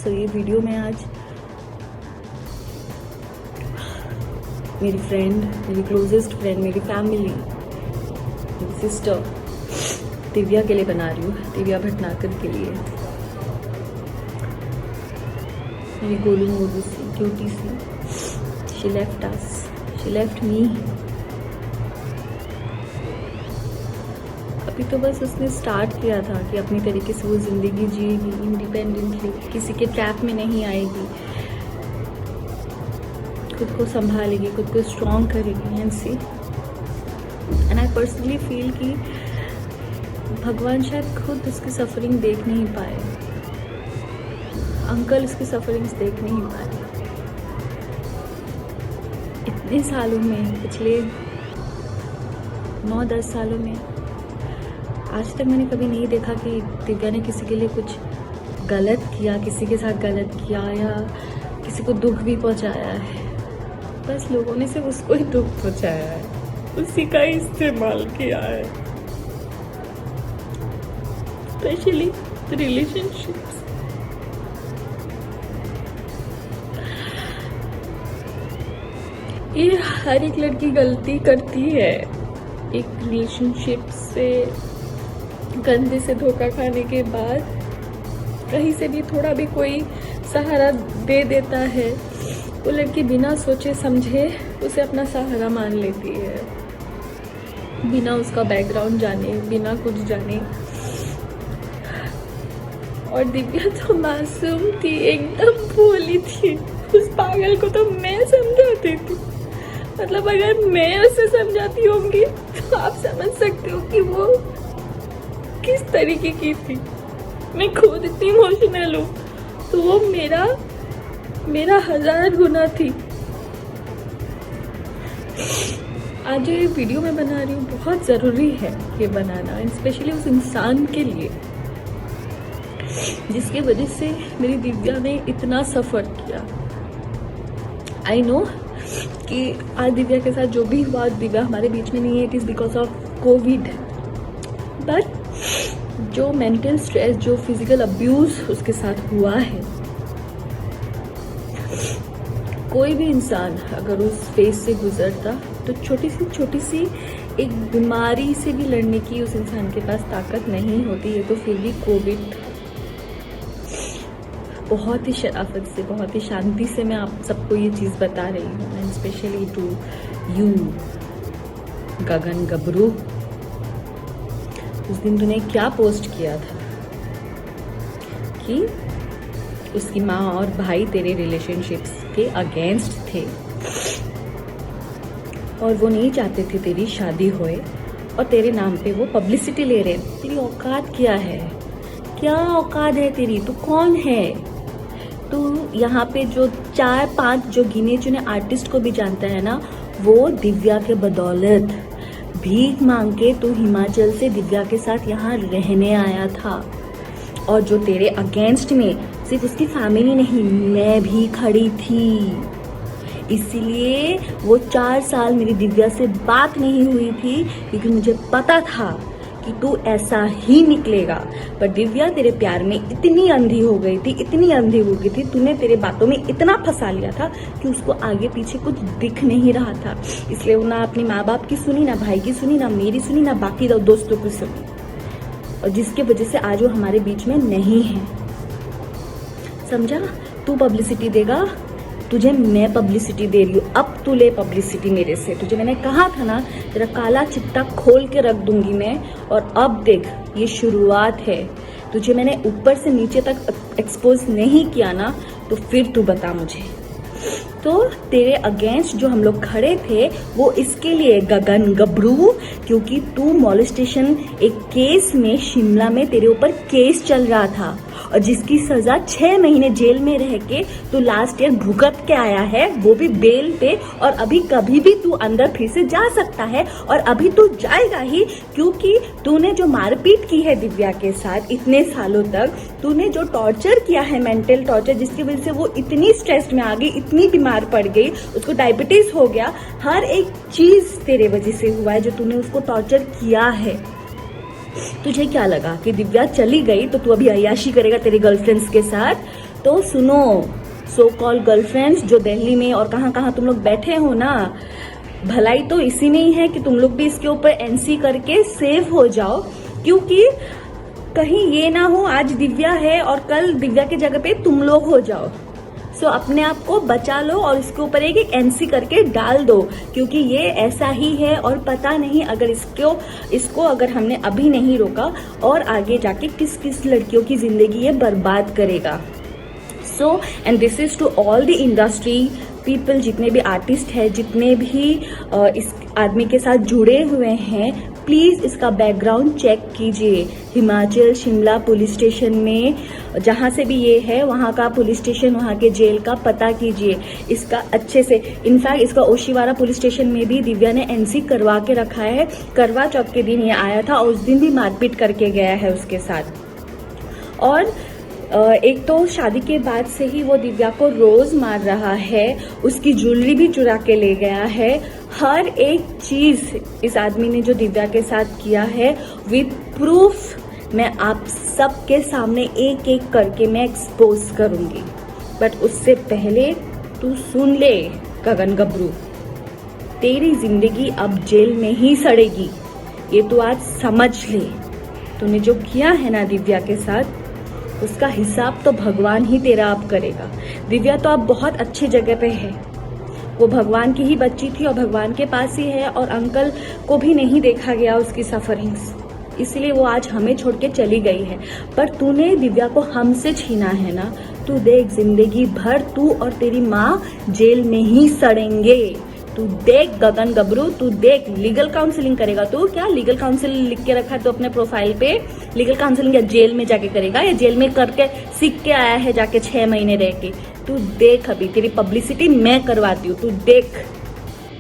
सो ये वीडियो में आज मेरी फ्रेंड, मेरी क्लोजेस्ट फ्रेंड, मेरी फैमिली, मेरी सिस्टर दिव्या के लिए बना रही हूँ, दिव्या भटनागर के लिए। मेरी गोलू मोलू सी क्यूटी सी, she left us, she left me. अभी तो बस उसने स्टार्ट किया था कि अपनी तरीके से वो ज़िंदगी जिएगी इंडिपेंडेंटली, किसी के ट्रैप में नहीं आएगी, खुद को संभालेगी, खुद को स्ट्रॉन्ग करेगी। And see, and I personally feel कि भगवान शायद खुद उसकी सफरिंग देख नहीं पाए, अंकल उसकी सफरिंग्स देख नहीं पाए। इतने सालों में, पिछले 9-10 सालों में आज तक मैंने कभी नहीं देखा कि दिव्या ने किसी के लिए कुछ गलत किया, किसी के साथ गलत किया या किसी को दुख भी पहुंचाया है। बस लोगों ने सिर्फ उसको ही दुख पहुंचाया है, उसी का ही इस्तेमाल किया है, स्पेशली रिलेशनशिप्स। ये हर एक लड़की गलती करती है, एक रिलेशनशिप से गंदे से धोखा खाने के बाद कहीं से भी थोड़ा भी कोई सहारा दे देता है, वो लड़की बिना सोचे समझे उसे अपना सहारा मान लेती है, बिना उसका बैकग्राउंड जाने, बिना कुछ जाने। और दिव्या तो मासूम थी, एकदम भोली थी, उस पागल को तो मैं समझाती थी। मतलब अगर मैं उसे समझाती होंगी तो आप समझ सकते हो कि वो किस तरीके की थी। मैं खुद इतनी इमोशनल हूँ तो वो मेरा 1000 गुना थी। आज जो ये वीडियो मैं बना रही हूँ बहुत ज़रूरी है ये बनाना, स्पेशली उस इंसान के लिए जिसकी वजह से मेरी दिव्या ने इतना सफ़र किया। आई नो कि आज दिव्या के साथ जो भी हुआ, दिव्या हमारे बीच में नहीं है, it is because of Covid. But जो मेंटल स्ट्रेस, जो फिजिकल अब्यूज उसके साथ हुआ है, कोई भी इंसान अगर उस फेज से गुजरता तो छोटी सी एक बीमारी से भी लड़ने की उस इंसान के पास ताकत नहीं होती। ये तो फिर भी कोविड बहुत ही शराफत से, बहुत ही शांति से मैं आप सबको ये चीज़ बता रही हूँ, एंड स्पेशली टू यू गगन गबरू। उस दिन तूने क्या पोस्ट किया था कि उसकी माँ और भाई तेरे रिलेशनशिप्स के अगेंस्ट थे और वो नहीं चाहते थे तेरी शादी होए, और तेरे नाम पे वो पब्लिसिटी ले रहे हैं। तेरी औकात क्या है? क्या औकात है तेरी? तू कौन है? तू यहाँ पे जो 4-5 जो गिने चुने आर्टिस्ट को भी जानता है ना, वो दिव्या के बदौलत भीख मांग के तू हिमाचल से दिव्या के साथ यहाँ रहने आया था। और जो तेरे अगेंस्ट में सिर्फ उसकी फैमिली नहीं, मैं भी खड़ी थी, इसीलिए वो 4 साल मेरी दिव्या से बात नहीं हुई थी, क्योंकि मुझे पता था कि तू ऐसा ही निकलेगा। पर दिव्या तेरे प्यार में इतनी अंधी हो गई थी, इतनी अंधी हो गई थी, तूने तेरे बातों में इतना फंसा लिया था कि उसको आगे पीछे कुछ दिख नहीं रहा था। इसलिए वो ना अपने माँ बाप की सुनी, ना भाई की सुनी, ना मेरी सुनी, ना बाकी दोस्तों की सुनी, और जिसके वजह से आज वो हमारे बीच में नहीं है। समझा? तू पब्लिसिटी देगा, तुझे मैं पब्लिसिटी दे रही हूँ, अब तू ले पब्लिसिटी मेरे से। तुझे मैंने कहा था ना, तेरा काला चिट्टा खोल के रख दूंगी मैं। और अब देख, ये शुरुआत है। तुझे मैंने ऊपर से नीचे तक एक्सपोज नहीं किया ना, तो फिर तू बता मुझे। तो तेरे अगेंस्ट जो हम लोग खड़े थे वो इसके लिए गगन गबरू, क्योंकि तू मॉलेस्टेशन एक केस में शिमला में तेरे ऊपर केस चल रहा था, और जिसकी सजा 6 महीने जेल में रह के तू लास्ट ईयर भुगत के आया है, वो भी बेल पे। और अभी कभी भी तू अंदर फिर से जा सकता है, और अभी तू जाएगा ही, क्योंकि तूने जो मारपीट की है दिव्या के साथ इतने सालों तक, तूने जो टॉर्चर किया है, मेंटल टॉर्चर, जिसकी वजह से वो इतनी स्ट्रेस्ड में आ गई, इतनी बीमार पड़ गई, उसको डायबिटीज हो गया, हर एक चीज तेरे वजह से हुआ है जो तूने उसको टॉर्चर किया है। तुझे क्या लगा कि दिव्या चली गई तो तू अभी अय्याशी करेगा तेरे गर्लफ्रेंड्स के साथ? तो सुनो, सो कॉल गर्लफ्रेंड्स जो दिल्ली में और कहाँ कहाँ तुम लोग बैठे हो ना, भलाई तो इसी में ही है कि तुम लोग भी इसके ऊपर एनसी करके सेव हो जाओ, क्योंकि कहीं ये ना हो आज दिव्या है और कल दिव्या की जगह पे तुम लोग हो जाओ। सो अपने आप को बचा लो और इसके ऊपर एक एनसी करके डाल दो, क्योंकि ये ऐसा ही है और पता नहीं अगर इसको अगर हमने अभी नहीं रोका और आगे जाके किस किस लड़कियों की जिंदगी ये बर्बाद करेगा। So and this is to all the industry people, जितने भी आर्टिस्ट हैं, जितने भी इस आदमी के साथ जुड़े हुए हैं, प्लीज इसका बैकग्राउंड चेक कीजिए। हिमाचल शिमला पुलिस स्टेशन में जहां से भी ये है वहां का पुलिस स्टेशन, वहां के जेल का पता कीजिए इसका अच्छे से। इनफैक्ट इसका ओशीवारा पुलिस स्टेशन में भी दिव्या ने एनसी करवा के रखा है। करवा चौथ के दिन ये आया था और उस दिन भी मारपीट करके गया है उसके साथ। और एक तो शादी के बाद से ही वो दिव्या को रोज मार रहा है, उसकी ज्वेलरी भी चुरा के ले गया है। हर एक चीज इस आदमी ने जो दिव्या के साथ किया है विद प्रूफ मैं आप सबके सामने एक एक करके मैं एक्सपोज करूंगी। बट उससे पहले तू सुन ले गगन गबरू, तेरी जिंदगी अब जेल में ही सड़ेगी, ये तू आज समझ ले। तूने जो किया है ना दिव्या के साथ, उसका हिसाब तो भगवान ही तेरा अब करेगा। दिव्या तो अब बहुत अच्छी जगह पे है, वो भगवान की ही बच्ची थी और भगवान के पास ही है, और अंकल को भी नहीं देखा गया उसकी सफरिंग्स, इसलिए वो आज हमें छोड़ के चली गई है। पर तूने दिव्या को हमसे छीना है ना, तू देख जिंदगी भर तू और तेरी माँ जेल में ही सड़ेंगे। तू देख गगन गबरू, तू देख। लीगल काउंसलिंग करेगा तू? क्या लीगल काउंसिल लिख के रखा है तो अपने प्रोफाइल पे? लीगल काउंसलिंग या जेल में जाके करेगा, या जेल में करके सीख के आया है जाके 6 महीने रह के? तू देख, अभी तेरी पब्लिसिटी मैं करवाती हूँ, तू देख।